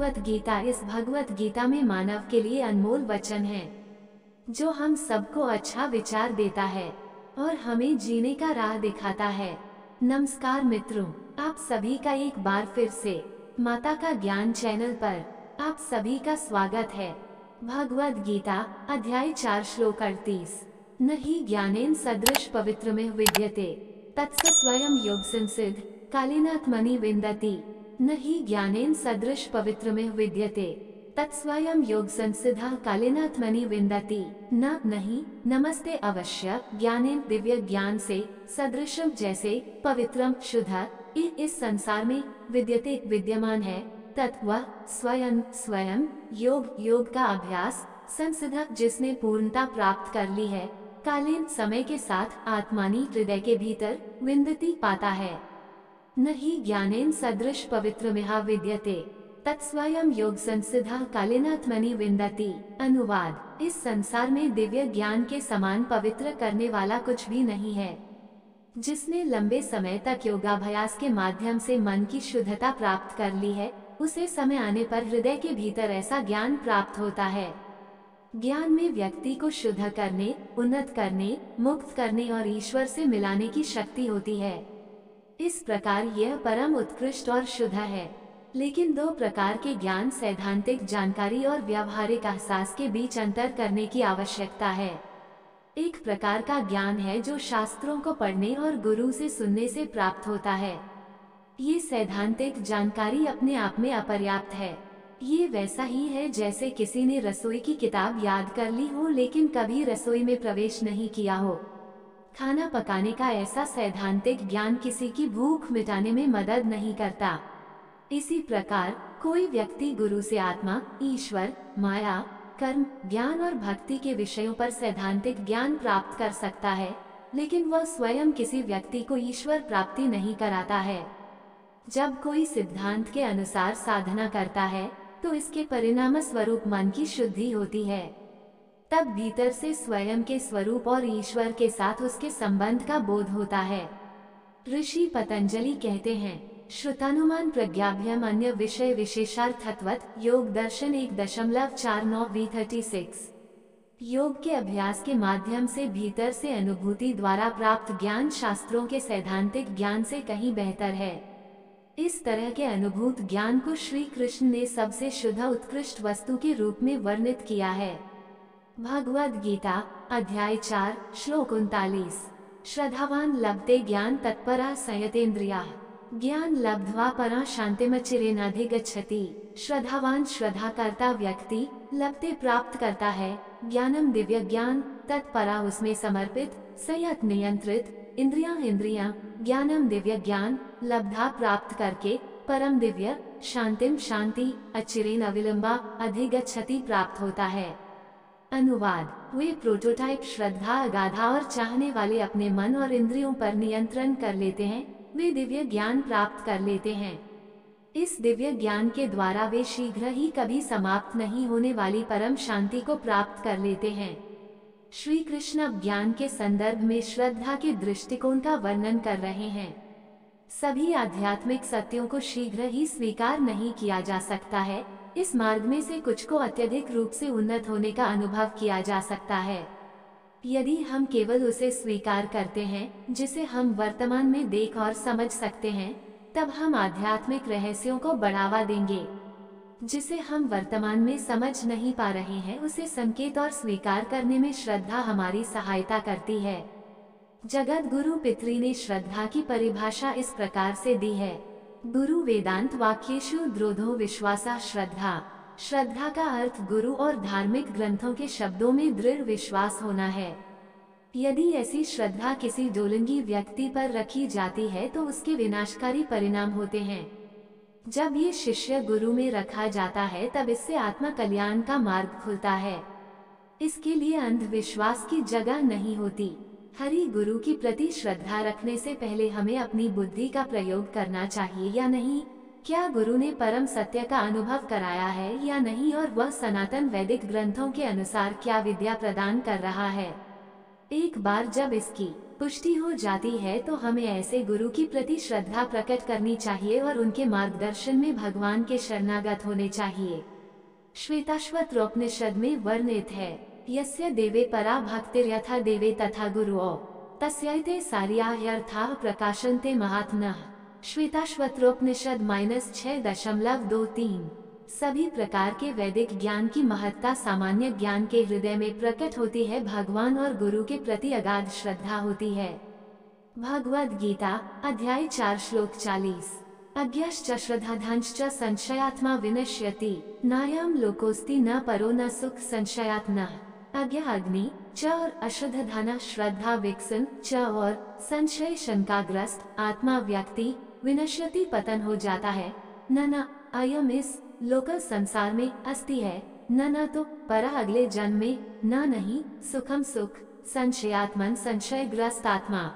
भगवत गीता। इस भगवत गीता में मानव के लिए अनमोल वचन है जो हम सबको अच्छा विचार देता है और हमें जीने का राह दिखाता है। नमस्कार मित्रों, आप सभी का एक बार फिर से माता का ज्ञान चैनल पर आप सभी का स्वागत है। भगवत गीता अध्याय 4 श्लोक 38। न हि ज्ञानेन सदृश पवित्र में विद्यते तत्स स्वयं योग संसिद्ध कालेनात्मनि विन्दति। न हि ज्ञानेन सदृश पवित्र में विद्यते तत्स्वयं योग संसिद्ध कालेनात्मनि विन्दति। न नहीं नमस्ते अवश्य ज्ञानेन दिव्य ज्ञान से सदृशम जैसे पवित्रम शुद्ध इस संसार में विद्यते विद्यमान है। तत्व स्वयं स्वयं योग का अभ्यास संसिद्ध जिसने पूर्णता प्राप्त कर ली है कालीन समय के साथ आत्मानी हृदय के भीतर विन्दति पाता है। न हि ज्ञानेन सदृश पवित्र में विद्यते तत्स्वयं योग संसिद्ध कालेनात्मनि विन्दति। अनुवाद, इस संसार में दिव्य ज्ञान के समान पवित्र करने वाला कुछ भी नहीं है। जिसने लंबे समय तक योगाभ्यास के माध्यम से मन की शुद्धता प्राप्त कर ली है उसे समय आने पर हृदय के भीतर ऐसा ज्ञान प्राप्त होता है। ज्ञान में व्यक्ति को शुद्ध करने, उन्नत करने, मुक्त करने और ईश्वर से मिलाने की शक्ति होती है। इस प्रकार यह परम उत्कृष्ट और शुद्ध है। लेकिन दो प्रकार के ज्ञान, सैद्धांतिक जानकारी और व्यावहारिक एहसास के बीच अंतर करने की आवश्यकता है। एक प्रकार का ज्ञान है जो शास्त्रों को पढ़ने और गुरु से सुनने से प्राप्त होता है। ये सैद्धांतिक जानकारी अपने आप में अपर्याप्त है। ये वैसा ही है जैसे किसी ने रसोई की किताब याद कर ली हो लेकिन कभी रसोई में प्रवेश नहीं किया हो। खाना पकाने का ऐसा सैद्धांतिक ज्ञान किसी की भूख मिटाने में मदद नहीं करता। इसी प्रकार कोई व्यक्ति गुरु से आत्मा, ईश्वर, माया, कर्म, ज्ञान और भक्ति के विषयों पर सैद्धांतिक ज्ञान प्राप्त कर सकता है, लेकिन वह स्वयं किसी व्यक्ति को ईश्वर प्राप्ति नहीं कराता है। जब कोई सिद्धांत के अनुसार साधना करता है तो इसके परिणाम स्वरूप मन की शुद्धि होती है। तब भीतर से स्वयं के स्वरूप और ईश्वर के साथ उसके संबंध का बोध होता है। ऋषि पतंजलि कहते हैं, श्रुतानुमान प्रज्ञाभ्यम अन्य विषय विशेषार्थत्वत योग दर्शन 1.49v36। योग के अभ्यास के माध्यम से भीतर से अनुभूति द्वारा प्राप्त ज्ञान शास्त्रों के सैद्धांतिक ज्ञान से कहीं बेहतर है। इस तरह के अनुभूत ज्ञान को श्री कृष्ण ने सबसे शुद्ध उत्कृष्ट वस्तु के रूप में वर्णित किया है। भगवद गीता अध्याय 4 श्लोक 39। श्रद्धावान लभते ज्ञान तत्परा संयतेन्द्रिया ज्ञान लब्ध्वा परा शांतिमचिरेनाधिगच्छति। श्रद्धावान श्रद्धा करता व्यक्ति लभते प्राप्त करता है ज्ञानम दिव्य ज्ञान, तत्परा उसमें समर्पित, संयत नियंत्रित, इंद्रियां ज्ञानम दिव्य ज्ञान लब्धा प्राप्त करके, परम दिव्य शांतिम शांति, अचिरेन अविलंबा अधिगच्छति प्राप्त होता है। अनुवाद, वे प्रोटोटाइप श्रद्धा अगाधा और चाहने वाले अपने मन और इंद्रियों पर नियंत्रण कर लेते हैं, वे दिव्य ज्ञान प्राप्त कर लेते हैं। इस दिव्य ज्ञान के द्वारा वे शीघ्र ही कभी समाप्त नहीं होने वाली परम शांति को प्राप्त कर लेते हैं। श्री कृष्ण अब ज्ञान के संदर्भ में श्रद्धा के दृष्टिकोण का वर्णन कर रहे हैं। सभी आध्यात्मिक सत्यों को शीघ्र ही स्वीकार नहीं किया जा सकता है। इस मार्ग में से कुछ को अत्यधिक रूप से उन्नत होने का अनुभव किया जा सकता है। यदि हम केवल उसे स्वीकार करते हैं जिसे हम वर्तमान में देख और समझ सकते हैं, तब हम आध्यात्मिक रहस्यों को बढ़ावा देंगे। जिसे हम वर्तमान में समझ नहीं पा रहे हैं उसे संकेत और स्वीकार करने में श्रद्धा हमारी सहायता करती है। जगत गुरु पितृ ने श्रद्धा की परिभाषा इस प्रकार से दी है, गुरु वेदांत वाक्येषु द्रोधो विश्वासा श्रद्धा। श्रद्धा का अर्थ गुरु और धार्मिक ग्रंथों के शब्दों में दृढ़ विश्वास होना है। यदि ऐसी श्रद्धा किसी डोलंगी व्यक्ति पर रखी जाती है तो उसके विनाशकारी परिणाम होते हैं। जब ये शिष्य गुरु में रखा जाता है तब इससे आत्मा कल्याण का मार्ग खुलता है। इसके लिए अंधविश्वास की जगह नहीं होती। हरि गुरु की प्रति श्रद्धा रखने से पहले हमें अपनी बुद्धि का प्रयोग करना चाहिए या नहीं, क्या गुरु ने परम सत्य का अनुभव कराया है या नहीं, और वह सनातन वैदिक ग्रंथों के अनुसार क्या विद्या प्रदान कर रहा है। एक बार जब इसकी पुष्टि हो जाती है तो हमें ऐसे गुरु की प्रति श्रद्धा प्रकट करनी चाहिए और उनके मार्गदर्शन में भगवान के शरणागत होने चाहिए। श्वेताश्वतरोपनिषद में वर्णित है, यस्य देवे परा भक्तिर्यथा देवे तथा गुरुओ तस्यैते सार्याह्यर्थाः प्रकाशन्ते महात्मनः। श्वेताश्वतरोपनिषद -6.23। सभी प्रकार के वैदिक ज्ञान की महत्ता सामान्य ज्ञान के हृदय में प्रकट होती है। भगवान और गुरु के प्रति अगाध श्रद्धा होती है। भगवद गीता अध्याय 4 श्लोक 40। अज्ञश्च श्रद्धाधांश्च संशयात्मा विनश्यति नायं लोकोस्ति न परो न सुख संशयात्मनः। अज्ञ अग्नि च और अश्रद्धाना श्रद्धा विकसन च और संशय शंकाग्रस्त आत्मा व्यक्ति विनश्यति पतन हो जाता है। न अयम इस लोक संसार में अस्ति है, न तो पर अगले जन्म में, न नहीं सुखम सुख संशयात्मन संशयग्रस्त आत्मा।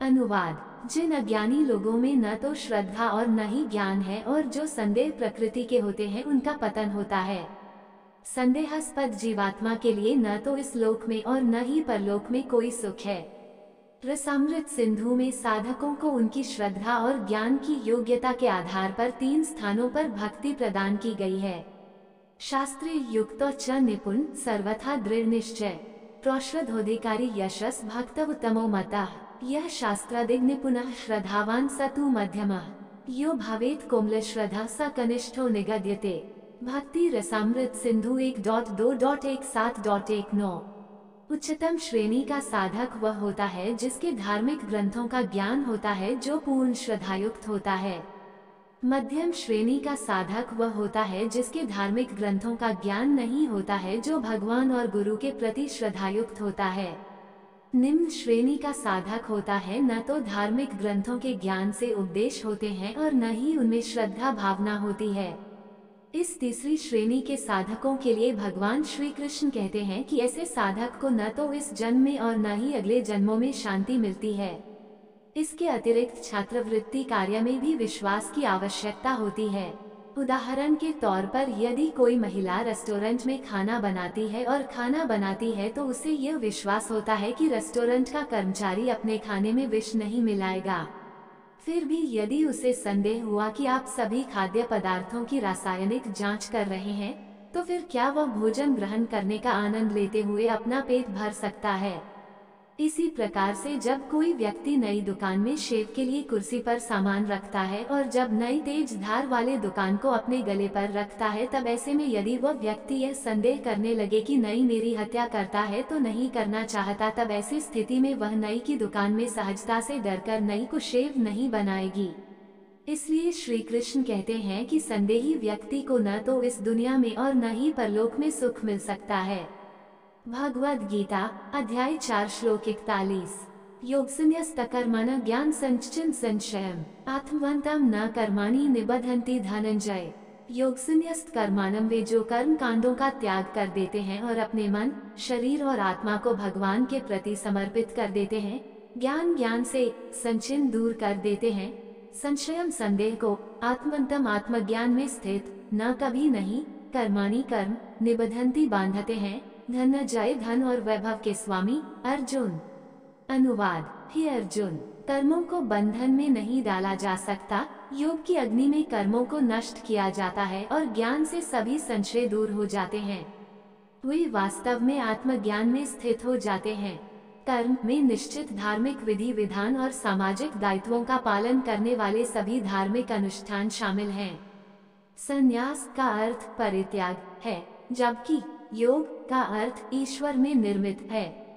अनुवाद, जिन अज्ञानी लोगों में न तो श्रद्धा और न ही ज्ञान है और जो संदेह प्रकृति के होते हैं उनका पतन होता है। संदेहास्पद जीवात्मा के लिए न तो इस लोक में और न ही परलोक में कोई सुख है। रसामृत सिंधु में साधकों को उनकी श्रद्धा और ज्ञान की योग्यता के आधार पर 3 स्थानों पर भक्ति प्रदान की गई है। शास्त्रीय युक्तो च निपुण सर्वथा दृढ़ निश्चय प्रोश्रद्धोधिकारी यशस भक्तवतमो मतः। यह शास्त्रादिग निपुणः श्रद्धावान स तु मध्यमः यो भावेत कोमल श्रद्धा स कनिष्ठो निगद्यते। भक्ति रसामृत सिंधु 1.2.17.19। उच्चतम श्रेणी का साधक वह होता है जिसके धार्मिक ग्रंथों का ज्ञान होता है, जो पूर्ण श्रद्धायुक्त होता है। मध्यम श्रेणी का साधक वह होता है जिसके धार्मिक ग्रंथों का ज्ञान नहीं होता है, जो भगवान और गुरु के प्रति श्रद्धायुक्त होता है। निम्न श्रेणी का साधक होता है न तो धार्मिक ग्रंथों के ज्ञान से उपदेश होते हैं और न ही उनमें श्रद्धा भावना होती है। इस तीसरी श्रेणी के साधकों के लिए भगवान श्री कृष्ण कहते हैं कि ऐसे साधक को न तो इस जन्म में और न ही अगले जन्मों में शांति मिलती है। इसके अतिरिक्त छात्रवृत्ति कार्य में भी विश्वास की आवश्यकता होती है। उदाहरण के तौर पर यदि कोई महिला रेस्टोरेंट में खाना बनाती है और खाना बनाती है तो उसे यह विश्वास होता है कि रेस्टोरेंट का कर्मचारी अपने खाने में विष नहीं मिलाएगा। फिर भी यदि उसे संदेह हुआ कि आप सभी खाद्य पदार्थों की रासायनिक जांच कर रहे हैं, तो फिर क्या वह भोजन ग्रहण करने का आनंद लेते हुए अपना पेट भर सकता है? इसी प्रकार से जब कोई व्यक्ति नई दुकान में शेव के लिए कुर्सी पर सामान रखता है और जब नई तेज धार वाले दुकान को अपने गले पर रखता है, तब ऐसे में यदि वह व्यक्ति यह संदेह करने लगे कि नई मेरी हत्या करता है तो नहीं करना चाहता, तब ऐसी स्थिति में वह नई की दुकान में सहजता से डरकर नई को शेव नहीं बनाएगी। इसलिए श्री कृष्ण कहते हैं कि संदेही व्यक्ति को न तो इस दुनिया में और न ही परलोक में सुख मिल सकता है। भगवद गीता अध्याय 4 श्लोक 41। योगसन्यस्तकर्मण ज्ञान संचन संशयम आत्मवंतम न कर्माणि निबधन्ति धनंजय। योगसन्यस्त कर्माणम, वे जो कर्म कांडों का त्याग कर देते हैं और अपने मन, शरीर और आत्मा को भगवान के प्रति समर्पित कर देते हैं। ज्ञान से संचिन दूर कर देते हैं। संशयम संदेह को, आत्मवंतम आत्मज्ञान में स्थित, न कभी नहीं, कर्माणि कर्म, निबधन्ति बांधते हैं, धनंजय धन और वैभव के स्वामी अर्जुन। अनुवाद, हे अर्जुन, कर्मों को बंधन में नहीं डाला जा सकता। योग की अग्नि में कर्मों को नष्ट किया जाता है और ज्ञान से सभी संशय दूर हो जाते हैं। वे वास्तव में आत्मज्ञान में स्थित हो जाते हैं। कर्म में निश्चित धार्मिक विधि विधान और सामाजिक दायित्वों का पालन करने वाले सभी धार्मिक अनुष्ठान शामिल हैं। संन्यास का अर्थ परित्याग है, जबकि योग का अर्थ ईश्वर में निर्मित है।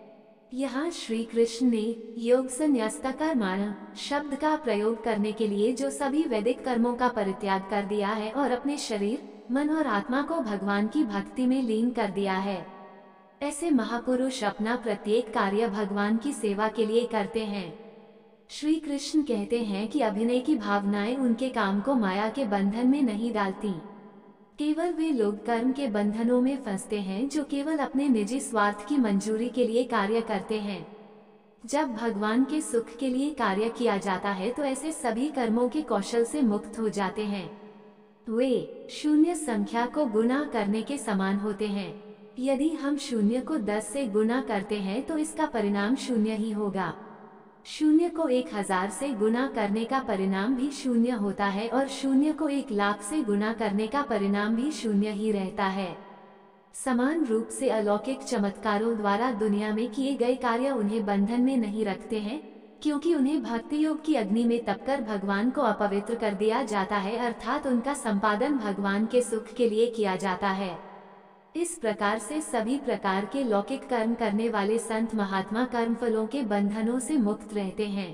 यहाँ श्री कृष्ण ने योग संन्यास्तकर्मण शब्द का प्रयोग करने के लिए जो सभी वैदिक कर्मों का परित्याग कर दिया है और अपने शरीर, मन और आत्मा को भगवान की भक्ति में लीन कर दिया है। ऐसे महापुरुष अपना प्रत्येक कार्य भगवान की सेवा के लिए करते हैं। श्री कृष्ण कहते हैं कि अभिनय की भावनाएं उनके काम को माया के बंधन में नहीं डालती। केवल वे लोग कर्म के बंधनों में फंसते हैं जो केवल अपने निजी स्वार्थ की मंजूरी के लिए कार्य करते हैं। जब भगवान के सुख के लिए कार्य किया जाता है तो ऐसे सभी कर्मों के कौशल से मुक्त हो जाते हैं। वे शून्य संख्या को गुना करने के समान होते हैं। यदि हम शून्य को 10 से गुना करते हैं तो इसका परिणाम शून्य ही होगा। शून्य को 1000 से गुना करने का परिणाम भी शून्य होता है और शून्य को 1,00,000 से गुना करने का परिणाम भी शून्य ही रहता है। समान रूप से अलौकिक चमत्कारों द्वारा दुनिया में किए गए कार्य उन्हें बंधन में नहीं रखते हैं, क्योंकि उन्हें भक्ति योग की अग्नि में तपकर भगवान को अपवित्र कर दिया जाता है, अर्थात उनका संपादन भगवान के सुख के लिए किया जाता है। इस प्रकार से सभी प्रकार के लौकिक कर्म करने वाले संत महात्मा कर्मफलों के बंधनों से मुक्त रहते हैं।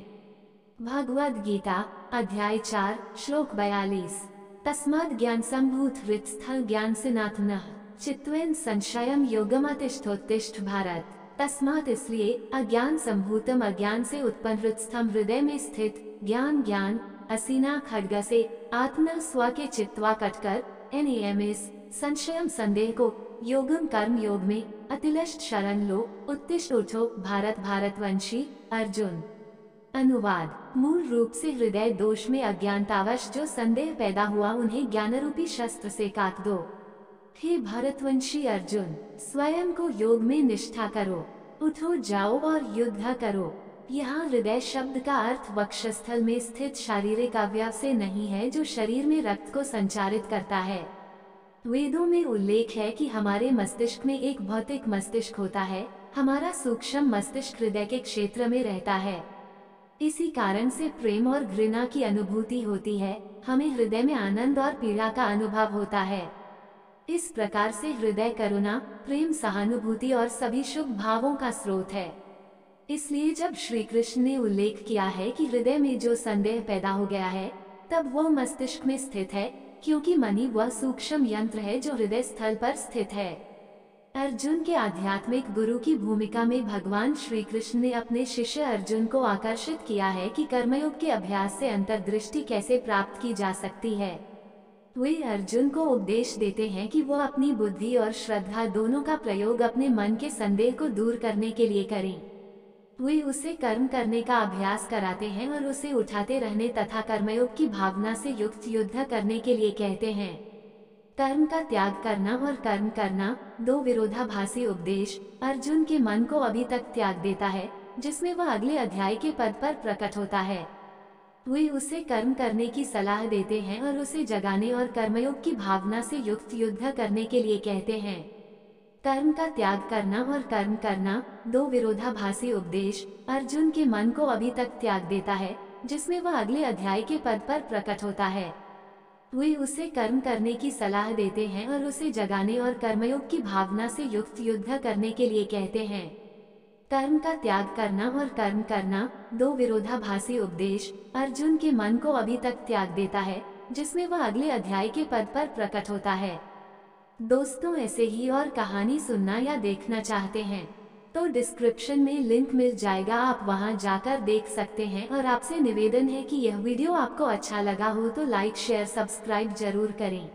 भगवद गीता अध्याय 4 श्लोक 42। तस्माद् ज्ञान संभूत हृत्स्थल ज्ञान सिनात्मनः चित्वेन संशयम योगमतिष्ठोत्तिष्ठ भारत। तस्मात् इसलिए अज्ञान संभूतम अज्ञान से उत्पन्न हृत्स्थम हृदय में स्थित ज्ञान ज्ञान असीना खड्ग से आत्मा स्व के चित्वा कटकर NAMS संशयम संदेह को योगम कर्म योग में अतिलष्ट शरण लो उत्तिष्ठ उठो भारत भारतवंशी अर्जुन। अनुवाद। मूल रूप से हृदय दोष में अज्ञानतावश जो संदेह पैदा हुआ उन्हें ज्ञानरूपी शस्त्र से काट दो। हे भारतवंशी अर्जुन, स्वयं को योग में निष्ठा करो, उठो जाओ और युद्ध करो। यहाँ हृदय शब्द का अर्थ वक्षस्थल में स्थित शारीरिक अवयव से नहीं है जो शरीर में रक्त को संचारित करता है। वेदों में उल्लेख है कि हमारे मस्तिष्क में एक भौतिक मस्तिष्क होता है, हमारा सूक्ष्म मस्तिष्क हृदय के क्षेत्र में रहता है। इसी कारण से प्रेम और घृणा की अनुभूति होती है, हमें हृदय में आनंद और पीड़ा का अनुभव होता है। इस प्रकार से हृदय करुणा, प्रेम, सहानुभूति और सभी शुभ भावों का स्रोत है। इसलिए जब श्री कृष्ण ने उल्लेख किया है कि हृदय में जो संदेह पैदा हो गया है, तब वह मस्तिष्क में स्थित है, क्योंकि मन ही वह सूक्ष्म यंत्र है जो हृदय स्थल पर स्थित है। अर्जुन के आध्यात्मिक गुरु की भूमिका में भगवान श्री कृष्ण ने अपने शिष्य अर्जुन को आकर्षित किया है कि कर्मयोग के अभ्यास से अंतर्दृष्टि कैसे प्राप्त की जा सकती है। वे अर्जुन को उपदेश देते हैं कि वह अपनी बुद्धि और श्रद्धा दोनों का प्रयोग अपने मन के संदेह को दूर करने के लिए करें। वे उसे कर्म करने का अभ्यास कराते हैं और उसे उठाते रहने तथा कर्मयोग की भावना से युक्त युद्ध करने के लिए कहते हैं। कर्म का त्याग करना और कर्म करना दो विरोधाभासी उपदेश अर्जुन के मन को अभी तक त्याग देता है, जिसमें वह अगले अध्याय के पद पर प्रकट होता है। वे उसे कर्म करने की सलाह देते हैं और उसे जगाने और कर्मयोग की भावना से युक्त युद्ध करने के लिए कहते हैं। कर्म का त्याग करना और कर्म करना दो विरोधाभासी उपदेश अर्जुन के मन को अभी तक त्याग देता है, जिसमें वह अगले अध्याय के पद पर प्रकट होता है। वे उसे कर्म करने की सलाह देते हैं और उसे जगाने और कर्मयोग की भावना से युक्त युद्ध करने के लिए कहते हैं। कर्म का त्याग करना और कर्म करना दो विरोधाभासी उपदेश अर्जुन के मन को अभी तक त्याग देता है, जिसमें वह अगले अध्याय के पद पर प्रकट होता है। दोस्तों, ऐसे ही और कहानी सुनना या देखना चाहते हैं तो डिस्क्रिप्शन में लिंक मिल जाएगा, आप वहां जाकर देख सकते हैं। और आपसे निवेदन है कि यह वीडियो आपको अच्छा लगा हो तो लाइक शेयर सब्सक्राइब जरूर करें।